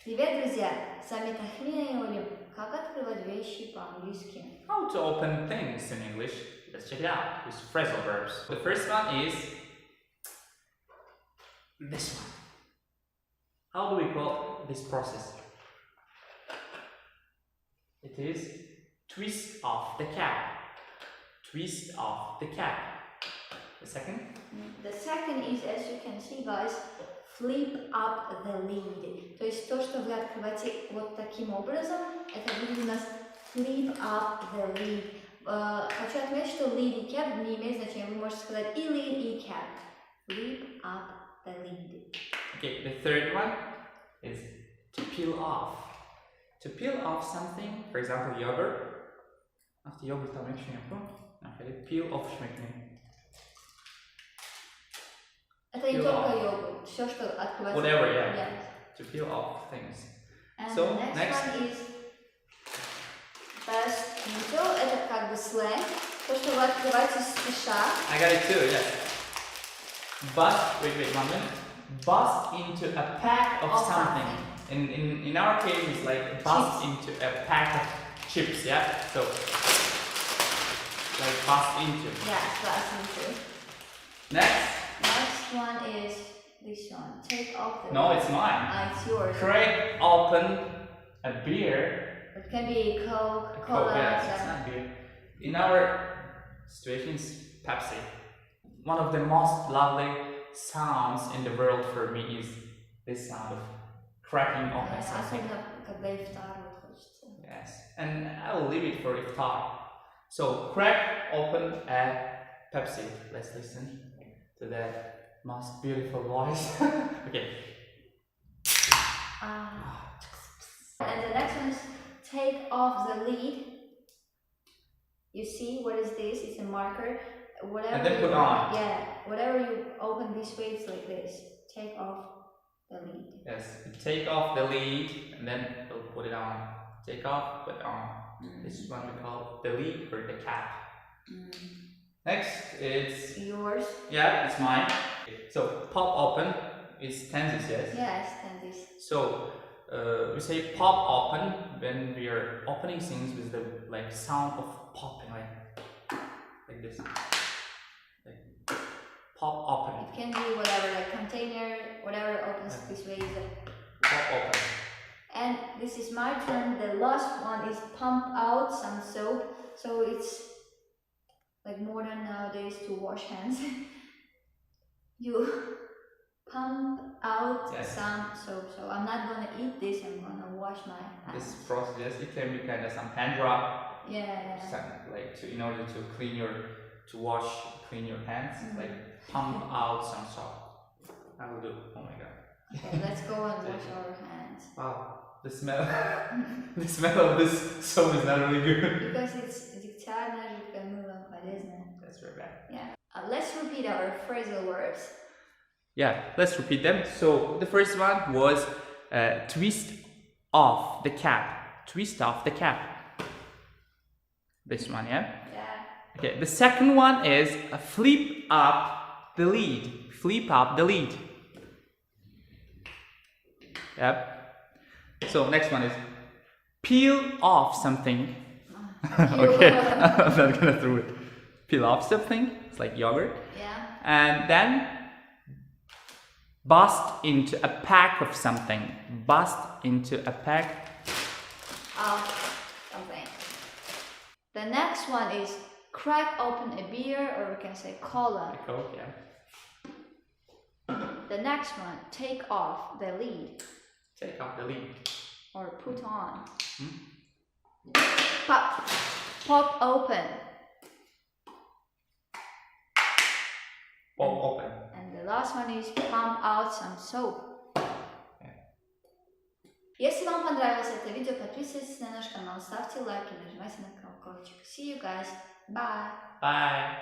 Привет, друзья! С вами Тахмина и Олим. Как открывать вещи по-английски? How to open things in English? Let's check it out with phrasal verbs. The first one is this one. How do we call this process? It is twist off the cap. Twist off the cap. The second? The second is, as you can see, guys, flip up the lid. То есть то, что вы открываете вот таким образом, это будет у нас flip up the lid. Хочу отметить, что lid и cap не имеют значения. Вы можете сказать и lid, и cap. Flip up the lid. Okay, the third one is to peel off. To peel off something, for example, yogurt. After yogurt, там еще не было. Okay, peel off schmeckt mir. Это не только йогурт, все, что открывается. Whatever, yeah. To peel off things. And So, the next one is bust into. Это как бы сленг. То, что вы открываете спеша. I got it too, yes. Bust, wait, 1 minute. Bust into a pack of something. In our case, it's like bust into a pack of chips, yeah? So, like bust into. Yeah, bust into. Next one is this one. Take off the. No, it's mine. It's yours. Crack open a beer. It can be Coke, Cola. Yeah, it's not beer. In our situations, Pepsi. One of the most lovely sounds in the world for me is this sound of cracking open something. Yes, and I will leave it for iftar. So crack open a Pepsi. Let's listen to that most beautiful voice. Okay. And the next one is take off the lid. You see what is this? It's a marker. Whatever. And then put on. Yeah. Whatever you open this way, it's like this. Take off the lid. Yes. Take off the lid and then we'll put it on. Take off, put on. This is what we call the lid or the cap. Next, it's yours. Yeah, it's mine. So pop open is tenses, yes? Yes, tenses. So we say pop open when we are opening things with the like sound of popping, like this. Like pop open. It can be whatever, like container, whatever opens this way is a pop open. And this is my turn. The last one is pump out some soap. So it's like modern nowadays to wash hands. You pump out some soap. So I'm not gonna eat this, I'm gonna wash my hands. This process, it can be kind of some hand rub. Yeah. Like in order to clean your hands, like pump out some soap. I will do. Oh my god. Okay, let's go and wash our hands. Wow. The smell of this soap is not really good. Because it's дегтярное, жидкое мыло, полезное. That's very bad. Yeah. Let's repeat our phrasal verbs. Yeah, let's repeat them. So the first one was twist off the cap. Twist off the cap. This one, yeah? Yeah. Okay, the second one is flip up the lid. Flip up the lid. Yep. So next one is peel off something. Okay, I'm not gonna throw it. Peel off something. It's like yogurt. Yeah. And then bust into a pack of something. Bust into a pack of something. The next one is crack open a beer, or we can say cola. A Coke, yeah. The next one, take off the lid. Take off the lid. Or put on. Pop open. Pop open. And the last one is pump out some soap. Если вам понравилось это видео, подписывайтесь на наш канал, ставьте лайки, нажимайте на колокольчик. See you guys. Bye. Bye.